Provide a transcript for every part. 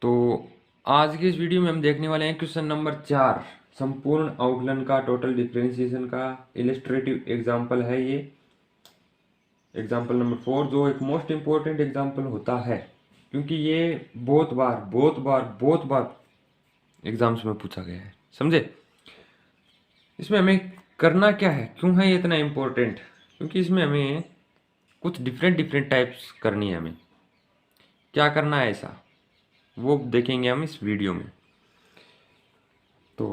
तो आज की इस वीडियो में हम देखने वाले हैं क्वेश्चन नंबर 4, संपूर्ण अवकलन का टोटल डिफरेंशिएशन का इलिस्ट्रेटिव एग्जाम्पल है ये। एग्जाम्पल नंबर 4 जो एक मोस्ट इम्पोर्टेंट एग्जाम्पल होता है, क्योंकि ये बहुत बार एग्जाम्स में पूछा गया है। समझे? इसमें हमें करना क्या है, क्यों है ये इतना इम्पोर्टेंट? क्योंकि इसमें हमें कुछ डिफरेंट टाइप्स करनी है। हमें क्या करना है ऐसा, वो देखेंगे हम इस वीडियो में। तो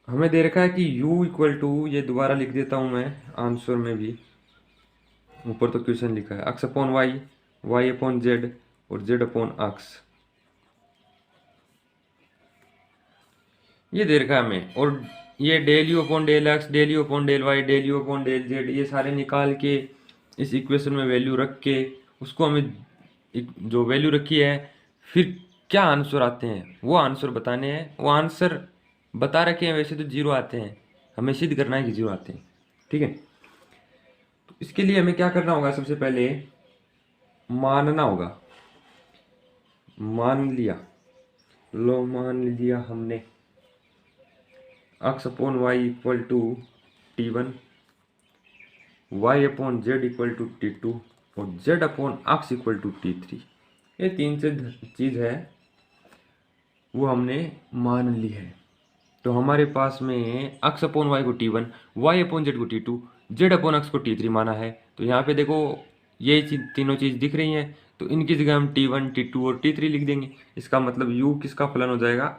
हमें दे रखा है कि u इक्वल टू, ये दोबारा लिख देता हूँ मैं आंसर में भी, ऊपर तो क्वेश्चन लिखा है x upon y, y upon z और z अपॉन x, ये दे रखा है हमें। और ये del u upon del x, del u upon del y, del u upon del z, ये सारे निकाल के इस इक्वेशन में वैल्यू रख के उसको हमें जो वैल्यू रखी है फिर क्या आंसर आते हैं वो आंसर बताने हैं। वो आंसर बता रखे हैं, वैसे तो जीरो आते हैं, हमें सिद्ध करना है कि जीरो आते हैं। ठीक है, तो इसके लिए हमें क्या करना होगा? सबसे पहले मानना होगा। मान लिया, लो मान लिया हमने x upon y equal to T1, y upon z equal to T2 और z upon x equal to T3। ये तीन चीज है वो हमने मान ली है। तो हमारे पास में x अपॉन वाई को T1, y अपॉन जेड को T2, z अपॉन x को T3 माना है। तो यहाँ पे देखो ये तीनों चीज दिख रही हैं, तो इनकी जगह हम T1, T2 और T3 लिख देंगे। इसका मतलब u किसका फलन हो जाएगा?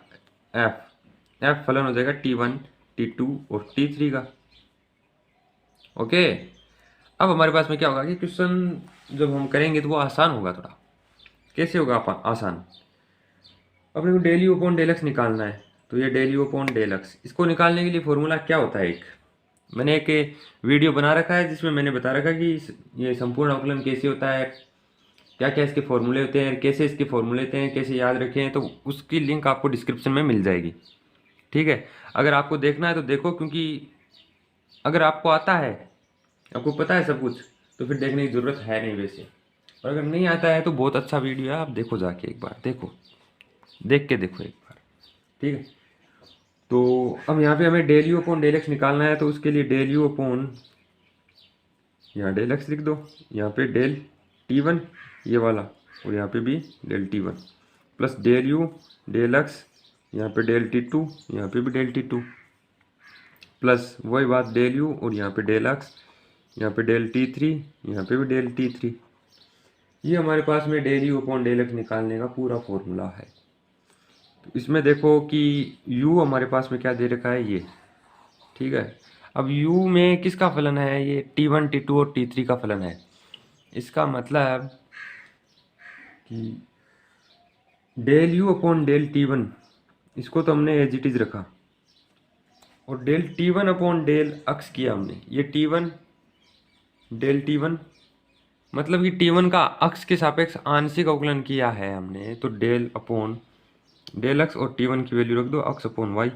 f फलन हो जाएगा T1, T2 और T3 का। ओके, अब हमारे पास में क्या होगा कि क्वेश्चन जब हम करेंगे तो वो आसान होगा थोड़ा। कैसे होगा आसान? अपने को del u upon del x निकालना है। तो ये del u upon del x, इसको निकालने के लिए फॉर्मूला क्या होता है? एक मैंने एक वीडियो बना रखा है जिसमें मैंने बता रखा है कि ये संपूर्ण अवकलन कैसे होता है, क्या क्या इसके फॉर्मूले होते हैं, कैसे इसके फॉर्मूले होते हैं, कैसे याद रखें हैं। तो उसकी लिंक आपको डिस्क्रिप्शन में मिल जाएगी। ठीक है, अगर आपको देखना है तो देखो, क्योंकि अगर आपको आता है, आपको पता है सब कुछ, तो फिर देखने की ज़रूरत है नहीं वैसे। और अगर नहीं आता है तो बहुत अच्छा वीडियो है, आप देखो जाके एक बार, देखो देख के देखो एक बार। ठीक है, तो अब यहाँ पे हमें del u upon del x निकालना है। तो उसके लिए डेल यू अपॉन, यहाँ डेल एक्स लिख दो, यहाँ पे डेल T1 ये वाला, और यहाँ पे भी del T1 plus del u del x, यहाँ पे डेल T2, यहाँ पे भी डेल T2 प्लस वही बात डेल यू और यहाँ पे डेल एक्स, यहाँ पे डेल T3, यहाँ पे भी डेल T3। ये हमारे पास में del u upon del x निकालने का पूरा फॉर्मूला है। तो इसमें देखो कि u हमारे पास में क्या दे रखा है ये। ठीक है, अब u में किसका फलन है? ये T1, T2 और T3 का फलन है। इसका मतलब कि del u upon del T1, इसको तो हमने एज इट इज रखा, और del T1 upon del x किया हमने। ये T1 डेल T1 मतलब कि T1 का अक्ष के सापेक्ष आंशिक अवकलन किया है हमने। तो डेल अपॉन डेल एक्स और T1 की वैल्यू रख दो x upon y,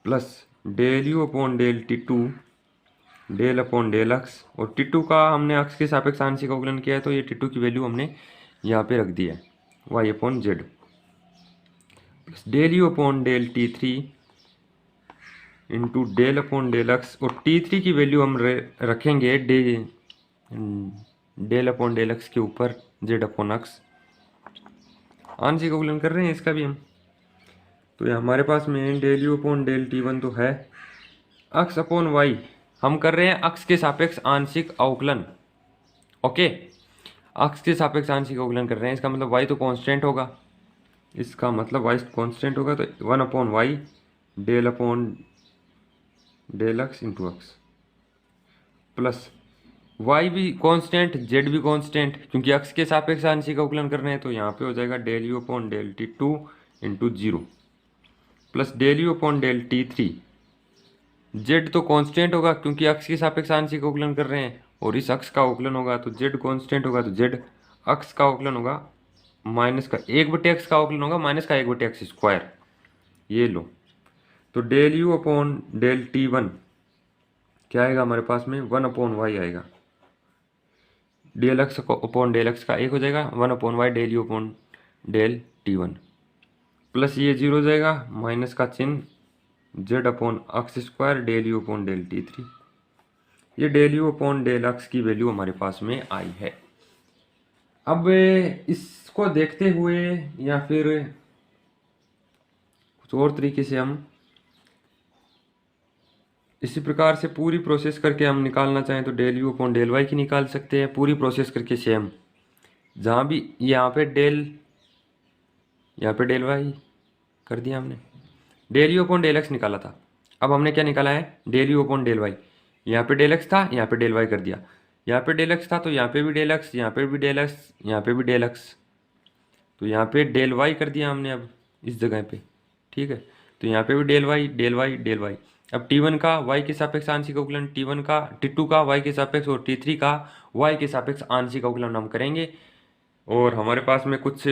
plus del u upon del T2 del upon del x, और T2 का हमने अक्ष के सापेक्ष आंशिक अवकलन किया है, तो ये T2 की वैल्यू हमने यहाँ पे रख दी है y upon z, plus del u upon del T3 into del upon del x, और T3 की वैल्यू हम रखेंगे डेल अपॉन डेल एक्स के ऊपर z अपॉन एक्स। आंशिक अवकलन कर रहे हैं इसका भी हम। तो ये हमारे पास में del u upon del T1 तो है, एक्स अपॉन वाई हम कर रहे हैं अक्ष के सापेक्ष आंशिक अवकलन। ओके, अक्ष के सापेक्ष आंशिक अवकलन कर रहे हैं, इसका मतलब y तो कांस्टेंट होगा, इसका मतलब y कांस्टेंट होगा। तो 1 upon y del upon del x into x, plus y भी कांस्टेंट, z भी कांस्टेंट, क्योंकि अक्ष के सापेक्ष आंशिक अवकलन कर रहे हैं। तो यहाँ पे हो जाएगा del u upon del T2 into 0, plus del u upon del T3। z तो कांस्टेंट होगा क्योंकि अक्ष के सापेक्ष आंशिक अवकलन कर रहे हैं, और इस अक्ष का अवकलन होगा तो z कांस्टेंट होगा, तो z अक्ष का अवकलन होगा माइनस का 1/x का अवकलन होगा माइनस का 1/x स्क्वायर। ये लो, तो del u upon del T1 क्या आएगा हमारे पास में? 1 अपॉन वाई आएगा, del x upon del x का 1 हो जाएगा, 1 upon y del u upon del T1 plus ये जीरो हो जाएगा, माइनस का चिन्ह, z upon x square del u upon del T3। ये del u upon del x की वैल्यू हमारे पास में आई है। अब इसको देखते हुए या फिर कुछ और तरीके से हम इसी प्रकार से पूरी प्रोसेस करके हम निकालना चाहें तो del u upon del y की निकाल सकते हैं, पूरी प्रोसेस करके सेम। जहाँ भी यहाँ पे डेल वाई कर दिया हमने, del u upon del x निकाला था। अब हमने क्या निकाला है, del u upon del y. यहाँ पे डेल एक्स था, यहाँ पे डेल वाई कर दिया। यहाँ पे डेल एक्स था तो यहाँ पे भी डेल एक्स, यहाँ पे भी डेल एक्स, यहाँ पे भी डेल एक्स, तो यहाँ पे डेल वाई कर दिया हमने अब इस जगह पे। ठीक है, तो यहाँ पे भी del y del y del y. अब T1 का y के सापेक्ष आंशिक अवकलन, T1 का T2 का y के सापेक्ष और T3 का y के सापेक्ष आंशिक अवकलन हम करेंगे और हमारे पास में कुछ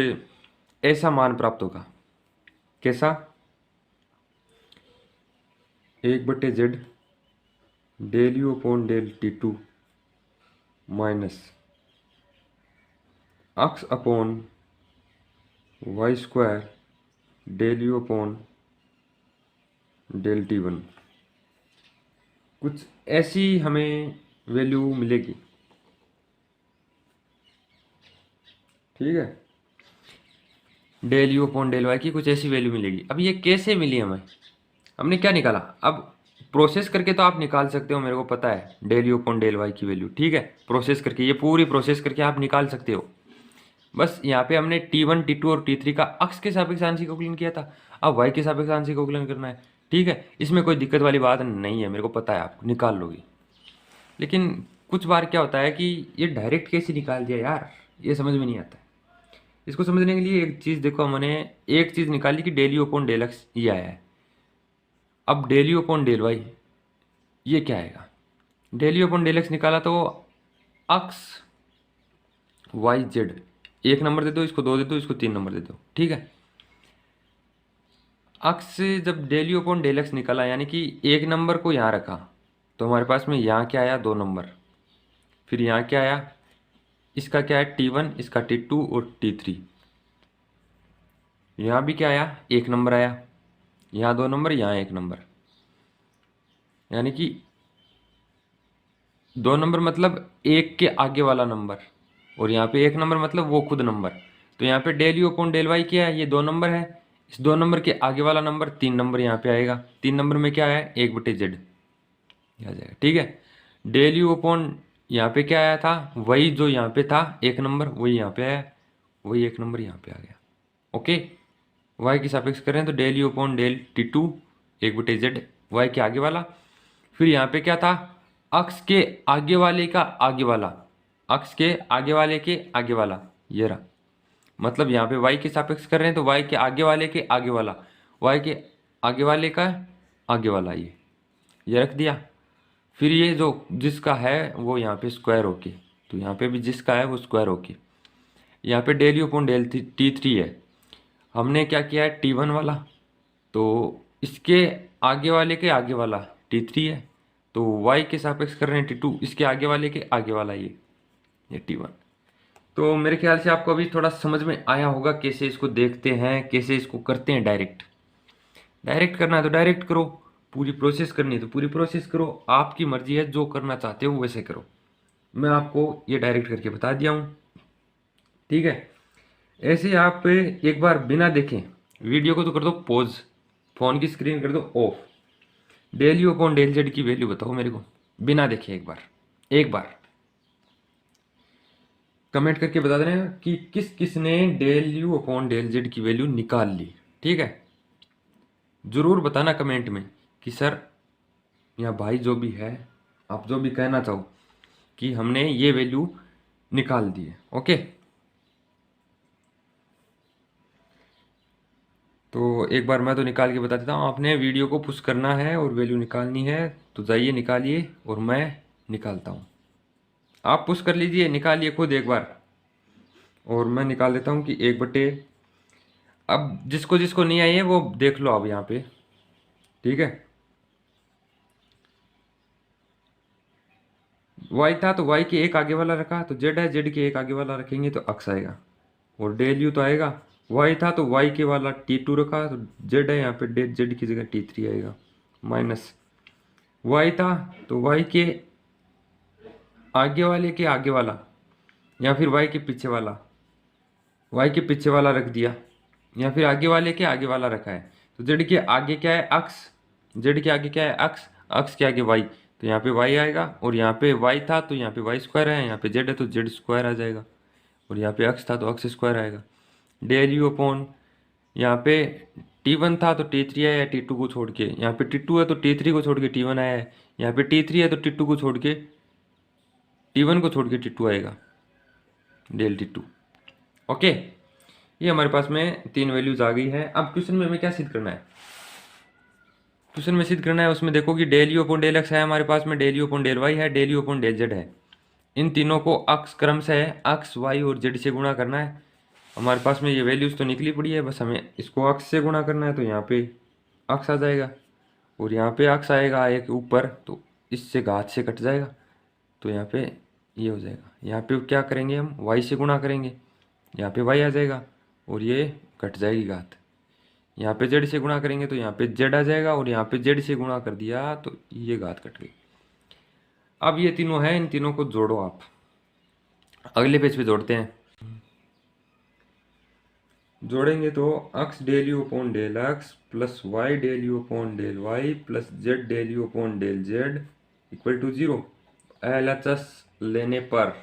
ऐसा मान प्राप्त होगा। कैसा, 1/z del u upon del T2 minus x upon y square del u upon del T1। कुछ ऐसी हमें वैल्यू मिलेगी। ठीक है, del u upon del y की कुछ ऐसी वैल्यू मिलेगी। अब ये कैसे मिली हमें, हमने क्या निकाला, अब प्रोसेस करके तो आप निकाल सकते हो, मेरे को पता है del u upon del y की वैल्यू। ठीक है, प्रोसेस करके, ये पूरी प्रोसेस करके आप निकाल सकते हो। बस यहाँ पे हमने T1 T2 और T3 का अक्स के सापेक्ष आंशिक अवकलन किया था, अब वाई के सापेक्ष आंशिक अवकलन करना है। ठीक है, इसमें कोई दिक्कत वाली बात नहीं है, मेरे को पता है आप निकाल लोगे। लेकिन कुछ बार क्या होता है कि ये डायरेक्ट कैसे निकाल दिया यार, ये समझ में नहीं आता है। इसको समझने के लिए एक चीज़ देखो, हमने एक चीज़ निकाली कि del u upon del x ये आया है। अब del u upon del y ये क्या आएगा, del u upon del x निकाला तो अक्स वाई जेड, एक नंबर दे दो, इसको 2 दे दो, इसको 3 नंबर दे दो। ठीक है, अक्स से जब del u upon del x निकाला यानी कि एक नंबर को यहाँ रखा तो हमारे पास में यहाँ क्या आया, 2 नंबर। फिर यहाँ क्या आया, इसका क्या है T1, इसका T2 और T3। यहाँ भी क्या आया, 1 नंबर आया, यहाँ 2 नंबर, यहाँ 1 नंबर। यानी कि 2 नंबर मतलब एक के आगे वाला नंबर, और यहाँ पे 1 नंबर मतलब वो खुद नंबर। तो यहाँ पे del u upon del y क्या है, ये 2 नंबर है, इस 2 नंबर के आगे वाला नंबर 3 नंबर यहाँ पे आएगा। 3 नंबर में क्या है, 1/z आ जाएगा। ठीक है, डेल यू अपॉन यहाँ पे क्या आया था, वही जो यहाँ पे था 1 नंबर, वही यहाँ पे आया, वही 1 नंबर यहाँ पे आ गया। ओके, वाई की सापेक्ष करें तो del u upon del T2 1/z, y के आगे वाला। फिर यहाँ पे क्या था, अक्स के आगे वाले का आगे वाला, अक्स के आगे वाले के आगे वाला, ये रहा। मतलब यहाँ पे वाई के सापेक्ष कर रहे हैं तो वाई के आगे वाले के आगे वाला, वाई के आगे वाले का आगे वाला, ये रख दिया। फिर ये जो जिसका है वो यहाँ पे स्क्वायर होके, तो यहाँ पे भी जिसका है वो स्क्वायर होके। यहाँ पे del u upon del T3 है, हमने क्या किया है T1 वाला, तो इसके आगे वाले के आगे वाला T3 है, तो y के सापेक्ष कर रहे हैं T2, इसके आगे वाले के आगे वाला ये T1। तो मेरे ख्याल से आपको अभी थोड़ा समझ में आया होगा कैसे इसको देखते हैं, कैसे इसको करते हैं। डायरेक्ट डायरेक्ट करना है तो डायरेक्ट करो, पूरी प्रोसेस करनी है तो पूरी प्रोसेस करो, आपकी मर्जी है, जो करना चाहते हो वैसे करो। मैं आपको ये डायरेक्ट करके बता दिया हूँ। ठीक है, ऐसे आप एक बार बिना देखें वीडियो को तो कर दो पॉज, फोन की स्क्रीन कर दो off, del u upon del z की वैल्यू बताओ मेरे को बिना देखे, एक बार कमेंट करके बता देना कि किस किस ने del u upon del z की वैल्यू निकाल ली। ठीक है, जरूर बताना कमेंट में कि सर या भाई जो भी है, आप जो भी कहना चाहो कि हमने ये वैल्यू निकाल दी है। ओके, तो एक बार मैं तो निकाल के बता देता हूँ, आपने वीडियो को पुश करना है और वैल्यू निकालनी है तो जाइए निकालिए और मैं निकालता हूँ। आप पुश कर लीजिए, निकालिए खुद एक बार, और मैं निकाल देता हूँ कि 1/, अब जिसको जिसको नहीं आई है वो देख लो अब यहाँ पे। ठीक है, वाई था तो वाई के एक आगे वाला रखा, तो जेड है, जेड के एक आगे वाला रखेंगे तो अक्स आएगा, और डेल यू तो आएगा, y था तो y के वाला t2 रखा, तो z है यहाँ पे, z की जगह t3 आएगा, माइनस y था तो y के आगे वाले के आगे वाला, या फिर y के पीछे वाला, y के पीछे वाला रख दिया, या फिर आगे वाले के आगे वाला रखा है। तो z के आगे क्या है, अक्ष, z के आगे क्या है, अक्ष, अक्ष के आगे y, तो यहाँ पे y आएगा, और यहाँ पे y था तो यहाँ पे y स्क्वायर है, यहाँ पे z है तो z स्क्वायर आ जाएगा, और यहाँ पे अक्ष था तो अक्ष स्क्वायर आएगा। डेल यू अपॉन, यहाँ पे t1 था तो t3 आया है t2 को छोड़ के, यहाँ पे t2 है तो t3 को छोड़ के t1 आया है, यहाँ पे t3 है तो t2 को छोड़ के, t1 को छोड़ के t2 आएगा, डेल t2। ओके, ये हमारे पास में 3 वैल्यूज आ गई है। अब क्वेश्चन में हमें क्या सिद्ध करना है, क्वेश्चन में सिद्ध करना है, उसमें देखो कि del u upon del x है हमारे पास में, del u upon del y है, del u upon del z है। इन तीनों को अक्ष क्रम से है, अक्ष वाई और जेड से गुणा करना है। हमारे पास में ये वैल्यूज तो निकली पड़ी है, बस हमें इसको अक्ष से गुणा करना है, तो यहाँ पे अक्ष आ जाएगा, और यहाँ पे अक्ष आएगा एक ऊपर, तो इससे घात से कट जाएगा, तो यहाँ पे ये हो जाएगा। यहाँ पे क्या करेंगे हम, वाई से गुणा करेंगे, यहाँ पे वाई आ जाएगा, और ये कट जाएगी घात। यहाँ पे जेड से गुणा करेंगे तो यहाँ पे जेड आ जाएगा, और यहाँ पे जेड से गुणा कर दिया तो ये घात कट गई। अब ये तीनों है, इन तीनों को जोड़ो आप, अगले पेज पे जोड़ते हैं। जोड़ेंगे तो x del u upon del x plus y del u upon del y plus z del u upon del z equal to 0। LHS लेने पर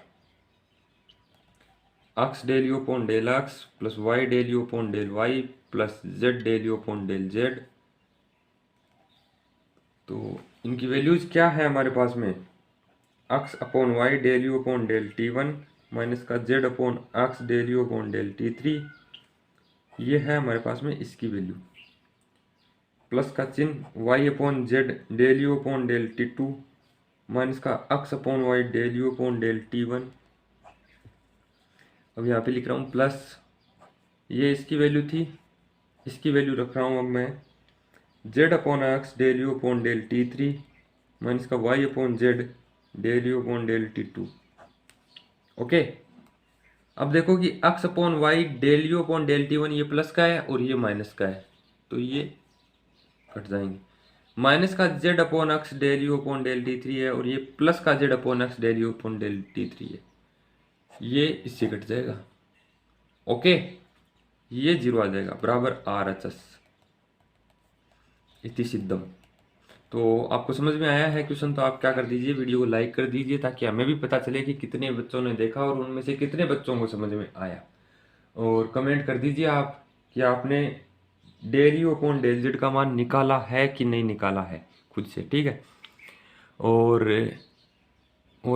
x del u upon del x plus y del u upon del y plus z del u upon del z, तो इनकी values क्या है हमारे पास में, x upon y del u upon del t1 minus का z upon x del u upon del t3, ये है हमारे पास में इसकी वैल्यू, प्लस का चिन्ह y upon z del u upon del t2 minus का x upon y del u upon del t1। अब यहाँ पे लिख रहा हूँ प्लस, ये इसकी वैल्यू थी, इसकी वैल्यू रख रहा हूँ अब मैं, z upon x del u upon del t3 minus का y upon z del u upon del t2। Okay, अब देखो कि x upon y del u upon del t1 ये प्लस का है और ये माइनस का है, तो ये कट जाएंगे। माइनस का z upon x del u upon del t3 है, और ये प्लस का z upon x del u upon del t3 है, ये इससे कट जाएगा। ओके, ये 0 आ जाएगा, बराबर RHS इति सिद्धम। तो आपको समझ में आया है क्वेश्चन, तो आप क्या कर दीजिए, वीडियो को लाइक कर दीजिए, ताकि हमें भी पता चले कि कितने बच्चों ने देखा और उनमें से कितने बच्चों को समझ में आया। और कमेंट कर दीजिए आप कि आपने del u upon del z का मान निकाला है कि नहीं निकाला है खुद से, ठीक है। और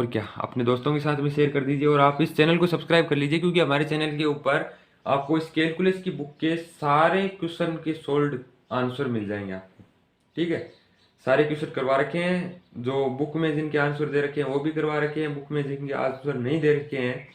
क्या, अपने दोस्तों के साथ में शेयर कर दीजिए, और आप इस चैनल को सब्सक्राइब कर लीजिए, क्योंकि हमारे चैनल के ऊपर आपको इस कैलकुलस की बुक के सारे क्वेश्चन के सोल्ड आंसर मिल जाएंगे आपको, ठीक है। सारे क्वेश्चन करवा रखे हैं, जो बुक में जिनके आंसर दे रखे हैं वो भी करवा रखे हैं, बुक में जिनके आंसर नहीं दे रखे हैं,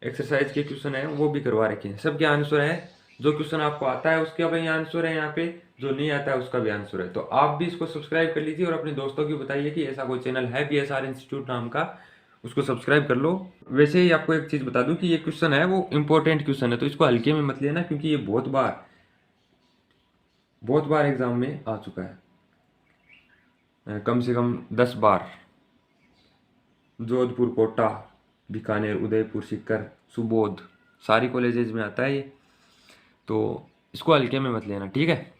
एक्सरसाइज के क्वेश्चन है वो भी करवा रखे हैं, सबके आंसर है। जो क्वेश्चन आपको आता है उसका भी आंसर है यहाँ पे, जो नहीं आता है उसका भी आंसर है। तो आप भी इसको सब्सक्राइब कर लीजिए, और अपने दोस्तों को बताइए कि ऐसा कोई चैनल है PSR इंस्टीट्यूट नाम का, उसको सब्सक्राइब कर लो। वैसे ही आपको एक चीज़ बता दूं कि ये क्वेश्चन है वो इंपॉर्टेंट क्वेश्चन है, तो इसको हल्के में मत लेना, क्योंकि ये बहुत बार एग्जाम में आ चुका है, कम से कम 10 बार। जोधपुर, कोटा, बीकानेर, उदयपुर, सीकर, सुबोध, सारी कॉलेजेज में आता है ये, तो इसको हल्के में मत लेना, ठीक है।